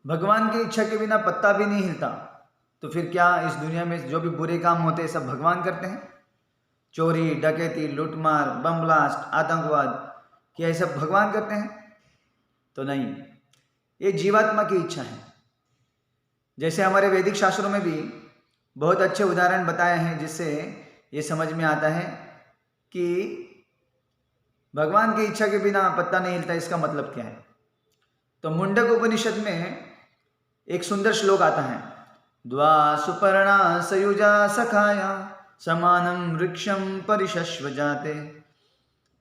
भगवान की इच्छा के बिना पत्ता भी नहीं हिलता, तो फिर क्या इस दुनिया में जो भी बुरे काम होते हैं सब भगवान करते हैं? चोरी, डकैती, लूटमार, बम ब्लास्ट, आतंकवाद, क्या ये सब भगवान करते हैं? तो नहीं, ये जीवात्मा की इच्छा है। जैसे हमारे वैदिक शास्त्रों में भी बहुत अच्छे उदाहरण बताए हैं, जिससे ये समझ में आता है कि भगवान की इच्छा के बिना पत्ता नहीं हिलता, इसका मतलब क्या है। तो मुंडक उपनिषद में एक सुंदर श्लोक आता है, द्वा सुपर्णा सयुजा सखाया समानम वृक्षम परिशस्व जाते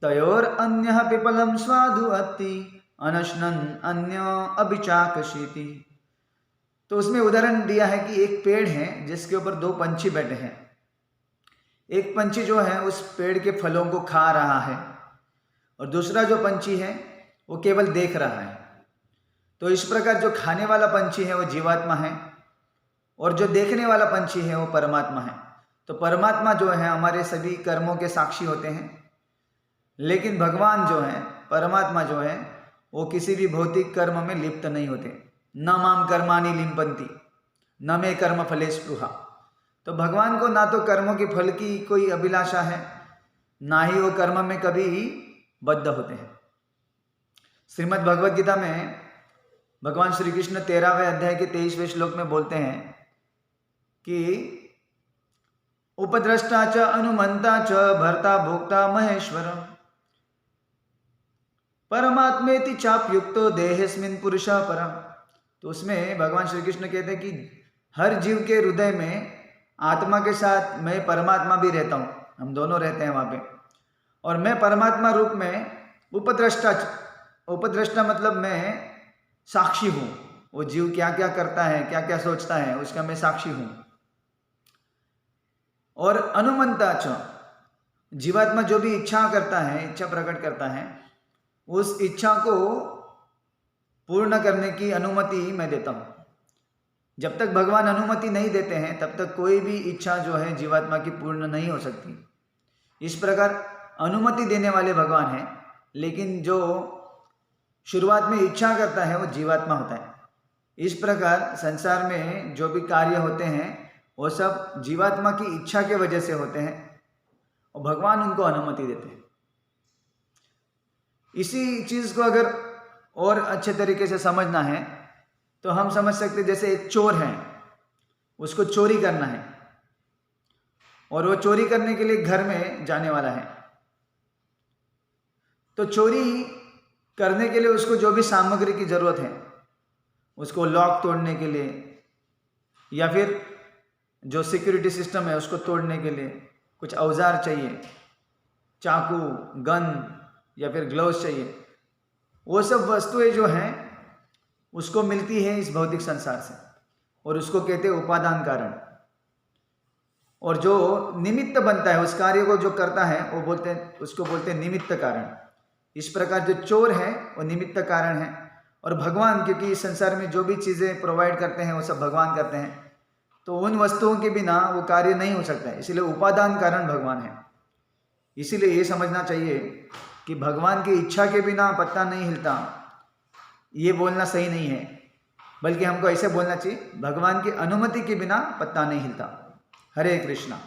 तयोर अन्य पिपलम स्वादु अत्ति अनशनन अन्य अभिचाकशीति। तो उसमें उदाहरण दिया है कि एक पेड़ है जिसके ऊपर दो पंछी बैठे हैं। एक पंछी जो है उस पेड़ के फलों को खा रहा है और दूसरा जो पंछी है वो केवल देख रहा है। तो इस प्रकार जो खाने वाला पंछी है वो जीवात्मा है और जो देखने वाला पंछी है वो परमात्मा है। तो परमात्मा जो है हमारे सभी कर्मों के साक्षी होते हैं, लेकिन भगवान जो है, परमात्मा जो है, वो किसी भी भौतिक कर्म में लिप्त नहीं होते। न माम कर्माणि लिम्पन्ति न मे कर्म फले स्पृहा। तो भगवान को ना तो कर्मों के फल की कोई अभिलाषा है, ना ही वो कर्म में कभी बद्ध होते हैं। श्रीमद् भगवद गीता में भगवान श्री कृष्ण 13वें अध्याय के 23वें श्लोक में बोलते हैं कि उपद्रष्टा च अनुमंता च भर्ता भोक्ता महेश्वर परमात्मेति चाप्युक्तो देहेस्मिन् पुरुषः परम। तो उसमें भगवान श्री कृष्ण कहते हैं कि हर जीव के हृदय में आत्मा के साथ मैं परमात्मा भी रहता हूँ, हम दोनों रहते हैं वहाँ पे। और मैं परमात्मा रूप में उपद्रष्टा मतलब मैं साक्षी हूँ। वो जीव क्या क्या करता है, क्या क्या सोचता है, उसका मैं साक्षी हूँ। और अनुमंता च, जीवात्मा जो भी इच्छा करता है, इच्छा प्रकट करता है, उस इच्छा को पूर्ण करने की अनुमति मैं देता हूँ। जब तक भगवान अनुमति नहीं देते हैं तब तक कोई भी इच्छा जो है जीवात्मा की पूर्ण नहीं हो सकती। इस प्रकार अनुमति देने वाले भगवान हैं, लेकिन जो शुरुआत में इच्छा करता है वो जीवात्मा होता है। इस प्रकार संसार में जो भी कार्य होते हैं वो सब जीवात्मा की इच्छा के वजह से होते हैं और भगवान उनको अनुमति देते हैं। इसी चीज़ को अगर और अच्छे तरीके से समझना है तो हम समझ सकते हैं, जैसे एक चोर है, उसको चोरी करना है और वो चोरी करने के लिए घर में जाने वाला है। तो चोरी करने के लिए उसको जो भी सामग्री की जरूरत है, उसको लॉक तोड़ने के लिए या फिर जो सिक्योरिटी सिस्टम है उसको तोड़ने के लिए कुछ औजार चाहिए, चाकू, गन या फिर ग्लव्स चाहिए। वो सब वस्तुएं जो हैं उसको मिलती है इस भौतिक संसार से और उसको कहते हैं उपादान कारण। और जो निमित्त बनता है, उस कार्य को जो करता है वो बोलते हैं, उसको बोलते हैं निमित्त कारण। इस प्रकार जो चोर है वो निमित्त कारण है और भगवान, क्योंकि इस संसार में जो भी चीज़ें प्रोवाइड करते हैं वो सब भगवान करते हैं, तो उन वस्तुओं के बिना वो कार्य नहीं हो सकता है, इसलिए उपादान कारण भगवान है। इसीलिए ये समझना चाहिए कि भगवान की इच्छा के बिना पत्ता नहीं हिलता, ये बोलना सही नहीं है, बल्कि हमको ऐसे बोलना चाहिए, भगवान की अनुमति के बिना पत्ता नहीं हिलता। हरे कृष्णा।